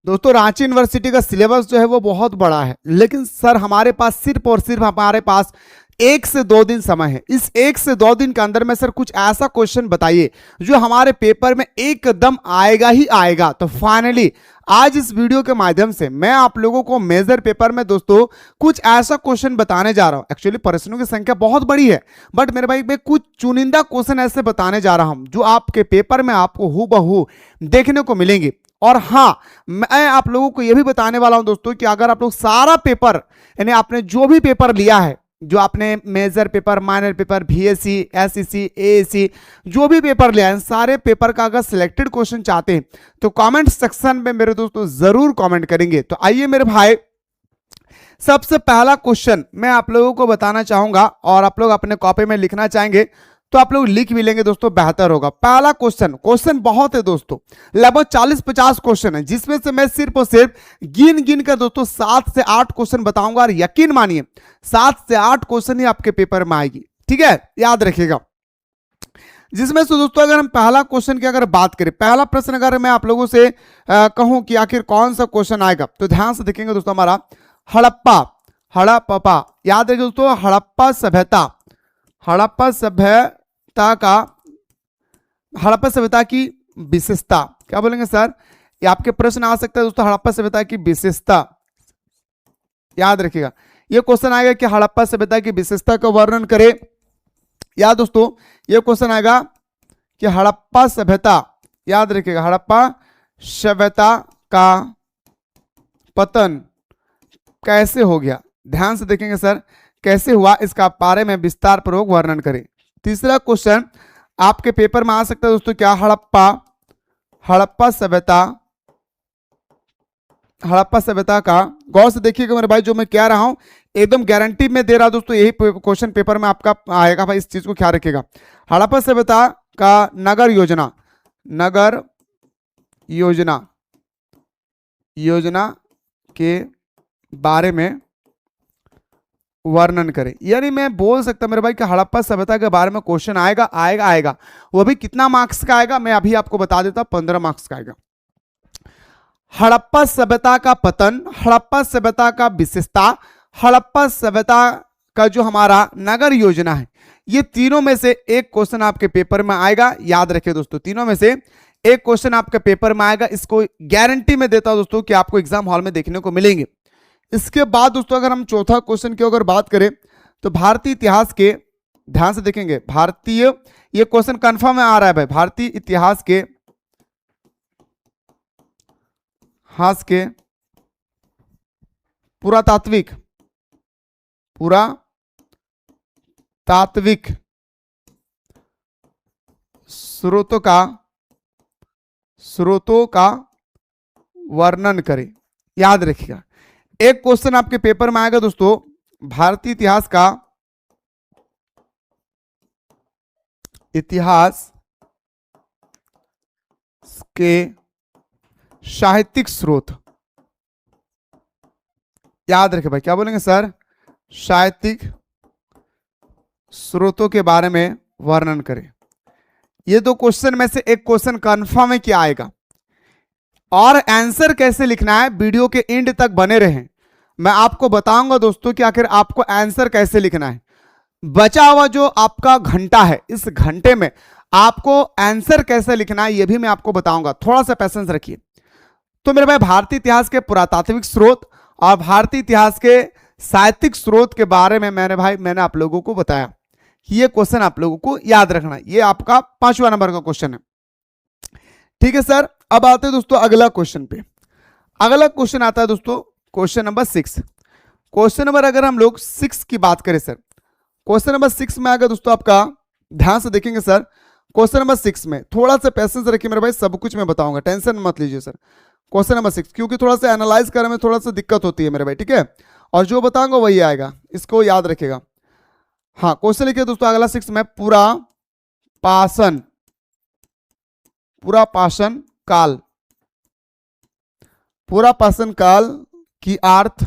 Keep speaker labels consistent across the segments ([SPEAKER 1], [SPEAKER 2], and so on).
[SPEAKER 1] दोस्तों रांची यूनिवर्सिटी का सिलेबस जो है वो बहुत बड़ा है, लेकिन सर हमारे पास सिर्फ और सिर्फ हमारे पास 1 से 2 दिन समय है। इस 1 से 2 दिन के अंदर में सर कुछ ऐसा क्वेश्चन बताइए जो हमारे पेपर में एकदम आएगा ही आएगा। तो फाइनली आज इस वीडियो के माध्यम से मैं आप लोगों को मेजर पेपर में दोस्तों कुछ ऐसा क्वेश्चन बताने जा रहा हूं। एक्चुअली प्रश्नों की संख्या बहुत बड़ी है, बट मेरे भाई मैं कुछ चुनिंदा क्वेश्चन ऐसे बताने जा रहा हूं जो आपके पेपर में आपको हूबहू देखने को मिलेंगे। और हाँ, मैं आप लोगों को यह भी बताने वाला हूं दोस्तों कि अगर आप लोग सारा पेपर यानी आपने जो भी पेपर लिया है, जो आपने major paper, minor paper, BSc, SEC, AAC जो भी पेपर लिया है, सारे पेपर का अगर सिलेक्टेड क्वेश्चन चाहते हैं तो कमेंट सेक्शन में मेरे दोस्तों जरूर कमेंट करेंगे। तो आइए मेरे भाई, सबसे पहला क्वेश्चन मैं आप लोगों को बताना चाहूंगा और आप लोग अपने कॉपी में लिखना चाहेंगे तो आप लोग लिख भी लेंगे दोस्तों, बेहतर होगा। पहला क्वेश्चन बहुत है दोस्तों, लगभग 40-50 क्वेश्चन है, जिसमें से मैं सिर्फ और सिर्फ गिन गिन कर दोस्तों 7 से 8 क्वेश्चन बताऊंगा। और यकीन मानिए 7 से 8 क्वेश्चन ही आपके पेपर में आएगी, ठीक है, याद रखिएगा। जिसमें से दोस्तों अगर हम पहला क्वेश्चन की अगर बात करें, पहला प्रश्न अगर मैं आप लोगों से कहूं कि आखिर कौन सा क्वेश्चन आएगा, तो ध्यान से देखेंगे दोस्तों, हमारा हड़प्पा, याद रखिए दोस्तों, हड़प्पा सभ्यता की विशेषता। क्या बोलेंगे सर, ये आपके प्रश्न आ सकता है दोस्तों, हड़प्पा सभ्यता की विशेषता। याद रखिएगा ये क्वेश्चन आएगा कि हड़प्पा सभ्यता की विशेषता का वर्णन करे। या दोस्तों ये क्वेश्चन आएगा कि हड़प्पा सभ्यता, याद रखिएगा, हड़प्पा सभ्यता का पतन कैसे हो गया। ध्यान से देखेंगे सर, कैसे हुआ इसका बारे में विस्तार पूर्वक वर्णन करें। तीसरा क्वेश्चन आपके पेपर में आ सकता है दोस्तों, क्या हड़प्पा सभ्यता का, गौर से देखिएगा मेरे भाई, जो मैं कह रहा हूं एकदम गारंटी में दे रहा दोस्तों, यही क्वेश्चन पेपर में आपका आएगा भाई, इस चीज को ख्याल रखिएगा। हड़प्पा सभ्यता का नगर योजना के बारे में वर्णन करें। यानी मैं बोल सकता मेरे भाई कि हड़प्पा सभ्यता के बारे में क्वेश्चन आएगा। वो भी कितना मार्क्स का आएगा मैं अभी आपको बता देता हूं, 15 मार्क्स का आएगा। हड़प्पा सभ्यता का पतन, हड़प्पा सभ्यता का विशेषता, हड़प्पा सभ्यता का जो हमारा नगर योजना है, ये तीनों में से एक क्वेश्चन आपके पेपर में आएगा। याद रखिए दोस्तों, तीनों में से एक क्वेश्चन आपके पेपर में आएगा। इसको गारंटी में देता हूं दोस्तों कि आपको एग्जाम हॉल में देखने को मिलेंगे। इसके बाद दोस्तों अगर हम चौथा क्वेश्चन की अगर बात करें तो भारतीय इतिहास के, ध्यान से देखेंगे, भारतीय, ये क्वेश्चन कंफर्म में आ रहा है भाई, भारतीय इतिहास के पुरातात्विक स्रोतों का वर्णन करें। याद रखिएगा एक क्वेश्चन आपके पेपर में आएगा दोस्तों, भारतीय इतिहास के साहित्यिक स्रोत। याद रखें भाई, क्या बोलेंगे सर, साहित्यिक स्रोतों के बारे में वर्णन करें। ये दो क्वेश्चन में से एक क्वेश्चन कंफर्म है कि आएगा। और आंसर कैसे लिखना है, वीडियो के एंड तक बने रहें, मैं आपको बताऊंगा दोस्तों कि आखिर आपको आंसर कैसे लिखना है। बचा हुआ जो आपका घंटा है, इस घंटे में आपको आंसर कैसे लिखना है ये भी मैं आपको बताऊंगा, थोड़ा सा पेशेंस रखिए। तो मेरे भाई भारतीय इतिहास के पुरातात्विक स्रोत और भारतीय इतिहास के साहित्यिक स्रोत के बारे में मैंने आप लोगों को बताया कि ये क्वेश्चन आप लोगों को याद रखना है। ये आपका 5वां नंबर का क्वेश्चन है, ठीक है सर। अब आते हैं दोस्तों अगला क्वेश्चन पे। अगला क्वेश्चन आता है दोस्तों क्वेश्चन नंबर 6। क्वेश्चन नंबर अगर हम लोग 6 की बात करें सर, क्वेश्चन नंबर 6 में आएगा दोस्तों आपका, ध्यान से देखेंगे सर, क्वेश्चन नंबर 6 में थोड़ा सा पेशेंस रखिए मेरे भाई, सब कुछ मैं बताऊंगा, टेंशन मत लीजिए सर। क्वेश्चन नंबर 6 क्योंकि थोड़ा सा एनालाइज करने में थोड़ा सा दिक्कत होती है मेरे भाई, ठीक है, और जो बताऊंगा वही आएगा, इसको याद रखिएगा। हाँ, क्वेश्चन लिखिए दोस्तों अगला 6 में, पूरा पाषाण काल की अर्थ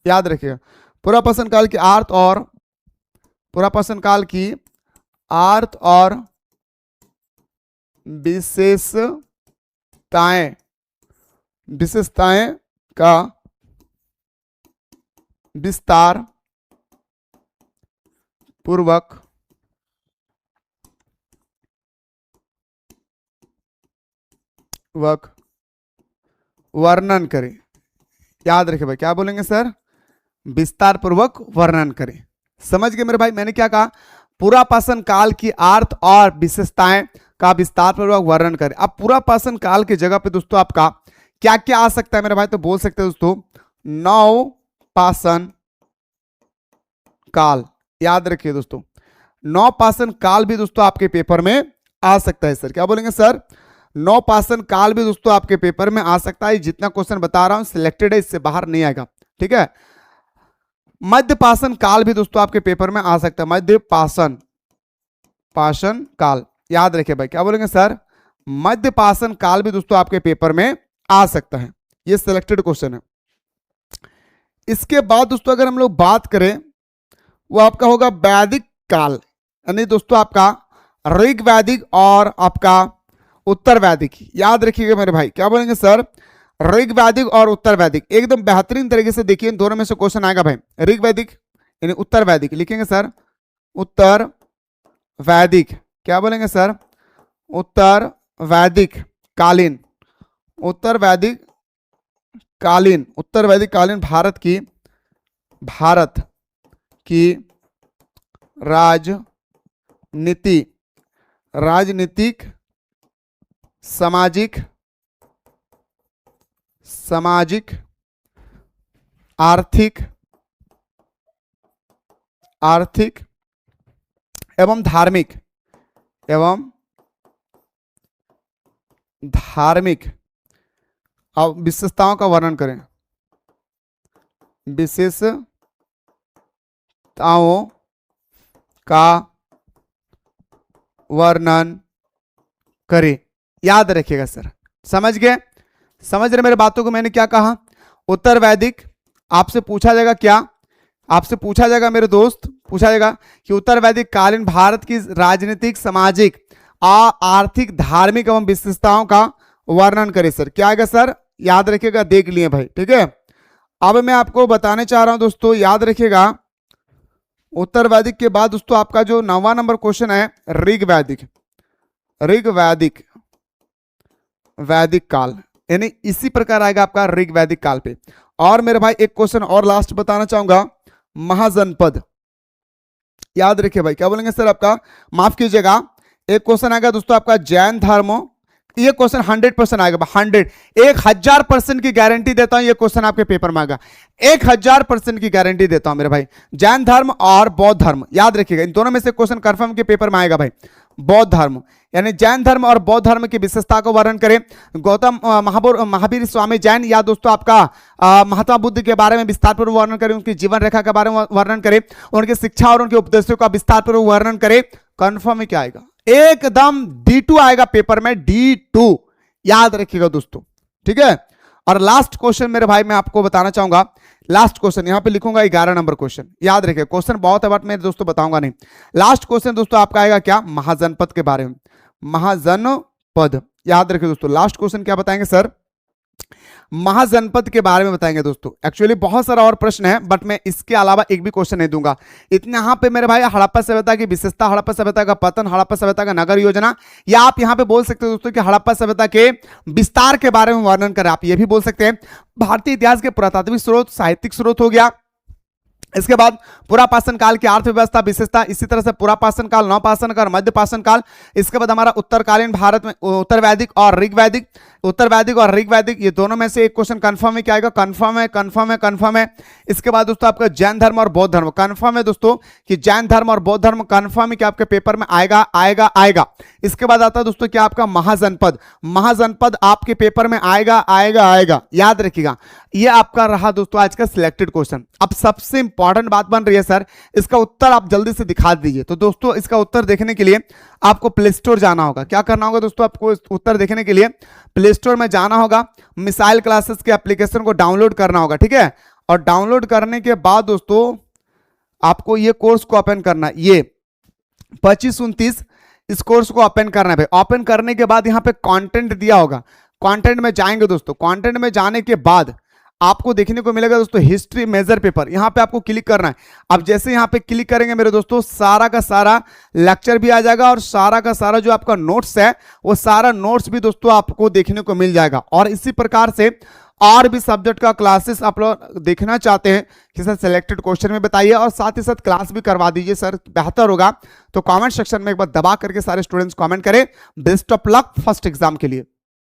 [SPEAKER 1] याद रखिएगा, पूरा पाषाण काल की अर्थ और विशेष विशेषताएं का विस्तार पूर्वक वर्णन करें। याद रखिए भाई, क्या बोलेंगे सर? विस्तार पूर्वक वर्णन करें। समझ गए मेरे भाई? मैंने क्या कहा? पूरा पाषाण काल की अर्थ और विशेषताएं का विस्तार पूर्वक वर्णन करें। अब पूरा पाषाण काल की जगह पे दोस्तों आपका क्या क्या आ सकता है मेरे भाई? तो बोल सकते हैं दोस्तों नव पाषाण काल। याद रखिए दोस्तों, नव पाषाण काल भी दोस्तों आपके पेपर में आ सकता है। सर क्या बोलेंगे सर? नव पाषाण काल भी दोस्तों आपके पेपर में आ सकता है। जितना क्वेश्चन बता रहा हूं सिलेक्टेड है, इससे बाहर नहीं आएगा। ठीक है। मध्य पाषाण काल भी दोस्तों आपके पेपर में आ सकता है। मध्य पाषाण काल। याद रखिए भाई, क्या बोलेंगे सर? मध्य पाषाण काल भी दोस्तों आपके पेपर में आ सकता है। ये सिलेक्टेड क्वेश्चन है। इसके बाद दोस्तों अगर हम लोग बात करें, वो आपका होगा वैदिक काल, यानी दोस्तों आपका ऋग वैदिक और आपका उत्तर वैदिक। याद रखिएगा मेरे भाई, क्या बोलेंगे सर? ऋग वैदिक और उत्तर वैदिक। एकदम बेहतरीन तरीके से देखिए, इन दोनों में से क्वेश्चन आएगा भाई। ऋग वैदिक यानी उत्तर वैदिक लिखेंगे सर, उत्तर वैदिक। क्या बोलेंगे सर? उत्तर वैदिक कालीन। उत्तर वैदिक कालीन, उत्तर वैदिक कालीन भारत की राजनीतिक सामाजिक आर्थिक एवं धार्मिक अब विशेषताओं का वर्णन करें। विशेषताओं का वर्णन करें। याद रखिएगा सर। समझ गए? समझ रहे मेरे बातों को? मैंने क्या कहा? उत्तर वैदिक आपसे पूछा जाएगा, क्या आपसे पूछा जाएगा मेरे दोस्त? पूछा जाएगा कि उत्तर वैदिक कालीन भारत की राजनीतिक, सामाजिक, आर्थिक, धार्मिक एवं विशेषताओं का वर्णन करें। सर क्या आएगा सर? याद रखिएगा, देख लिए भाई। ठीक है। अब मैं आपको बताने चाह रहा हूं दोस्तों, याद रखिएगा, उत्तर वैदिक के बाद दोस्तों आपका जो 9वां नंबर क्वेश्चन है ऋग वैदिक काल, यानी इसी प्रकार आएगा आपका ऋग वैदिक काल पे। और मेरे भाई एक क्वेश्चन और लास्ट बताना चाहूंगा, महाजनपद। याद रखिए भाई, क्या बोलेंगे सर? आपका माफ कीजिएगा, एक क्वेश्चन आएगा दोस्तों आपका जैन धर्म। ये क्वेश्चन 100% आएगा। 1000% की गारंटी देता हूं, ये क्वेश्चन आपके पेपर में आएगा। 1000% की गारंटी देता हूं मेरे भाई। जैन धर्म और बौद्ध धर्म, याद रखिएगा, इन दोनों में से क्वेश्चन कंफर्म के पेपर में आएगा भाई। बौद्ध धर्म यानी जैन धर्म और बौद्ध धर्म की विशेषता को वर्णन करें। गौतम महावीर स्वामी जैन या दोस्तों आपका महात्मा बुद्ध के बारे में विस्तारपूर्वक वर्णन करें। उनकी जीवन रेखा के बारे में वर्णन करें। उनकी शिक्षा और उनके उपदेशों का विस्तारपूर्वक वर्णन करें। कंफर्म में क्या आएगा? एकदम D2 आएगा पेपर में, D2। याद रखिएगा दोस्तों। ठीक है। और लास्ट क्वेश्चन मेरे भाई मैं आपको बताना चाहूंगा, लास्ट क्वेश्चन यहां पे लिखूंगा 11 नंबर क्वेश्चन। याद रखिए, क्वेश्चन बहुत है बट मैं दोस्तों बताऊंगा नहीं। लास्ट क्वेश्चन दोस्तों आपका आएगा क्या? महाजनपद के बारे में। महाजनपद, याद रखिए दोस्तों। लास्ट क्वेश्चन क्या बताएंगे सर? महाजनपद के बारे में बताएंगे दोस्तों। एक्चुअली बहुत सारा और प्रश्न है बट मैं इसके अलावा एक भी क्वेश्चन नहीं दूंगा। इतने यहां पे मेरे भाई हड़प्पा सभ्यता की विशेषता, हड़प्पा सभ्यता का पतन, हड़प्पा सभ्यता का नगर योजना, या आप यहां पे बोल सकते हो दोस्तों कि हड़प्पा सभ्यता के विस्तार के बारे में वर्णन करें। आप ये भी बोल सकते हैं। भारतीय इतिहास के पुरातात्विक स्रोत, साहित्यिक स्रोत हो गया। इसके बाद पुरापाषाण काल की अर्थव्यवस्था, विशेषता, इसी तरह से पुरापाषाण काल, नवपाषाण काल, मध्यपाषाण काल। इसके बाद हमारा उत्तरकालीन भारत में उत्तर वैदिक और ऋग वैदिक, उत्तर वैदिक और ऋग वैदिक, ये दोनों में से एक क्वेश्चन कंफर्म है क्या आएगा? कंफर्म है, कंफर्म है, कंफर्म है। इसके बाद दोस्तों आपका जैन धर्म और बौद्ध धर्म कंफर्म है दोस्तों कि जैन धर्म और बौद्ध धर्म कंफर्म है कि आपके पेपर में आएगा, आएगा, आएगा। इसके बाद आता है दोस्तों क्या? आपका महाजनपद। महाजनपद आपके पेपर में आएगा, आएगा, आएगा। याद रखिएगा, ये आपका रहा दोस्तों आज का सिलेक्टेड क्वेश्चन। अब सबसे इंपॉर्टेंट बात बन रही है सर, इसका उत्तर आप जल्दी से दिखा दीजिए। तो दोस्तों इसका उत्तर देखने के लिए आपको प्ले स्टोर जाना होगा। क्या करना होगा दोस्तों? आपको उत्तर देखने के लिए प्ले स्टोर में जाना होगा, मिसाइल क्लासेस के एप्लीकेशन को डाउनलोड करना होगा। ठीक है। और डाउनलोड करने के बाद दोस्तों आपको ये कोर्स को ओपन करना है, ये 25-29 इस कोर्स को ओपन करना है भाई। ओपन करने के बाद यहाँ पे कंटेंट दिया होगा, कंटेंट में जाएंगे दोस्तों, कंटेंट में जाने के बाद आपको देखने को मिलेगा दोस्तों हिस्ट्री मेजर पेपर, यहां पे आपको क्लिक करना है। अब जैसे यहां पे क्लिक करेंगे मेरे दोस्तों, सारा का सारा लेक्चर भी आ जाएगा और सारा का सारा जो आपका नोट्स है वो सारा नोट्स भी दोस्तों आपको देखने को मिल जाएगा। और इसी प्रकार से और भी सब्जेक्ट का क्लासेस आप लोग देखना चाहते हैं कि सर सिलेक्टेड क्वेश्चन में बताइए और साथ ही साथ क्लास भी करवा दीजिए सर, बेहतर होगा। तो कमेंट सेक्शन में एक बार दबा करके सारे स्टूडेंट्स कमेंट करें। Best of luck first exam के लिए।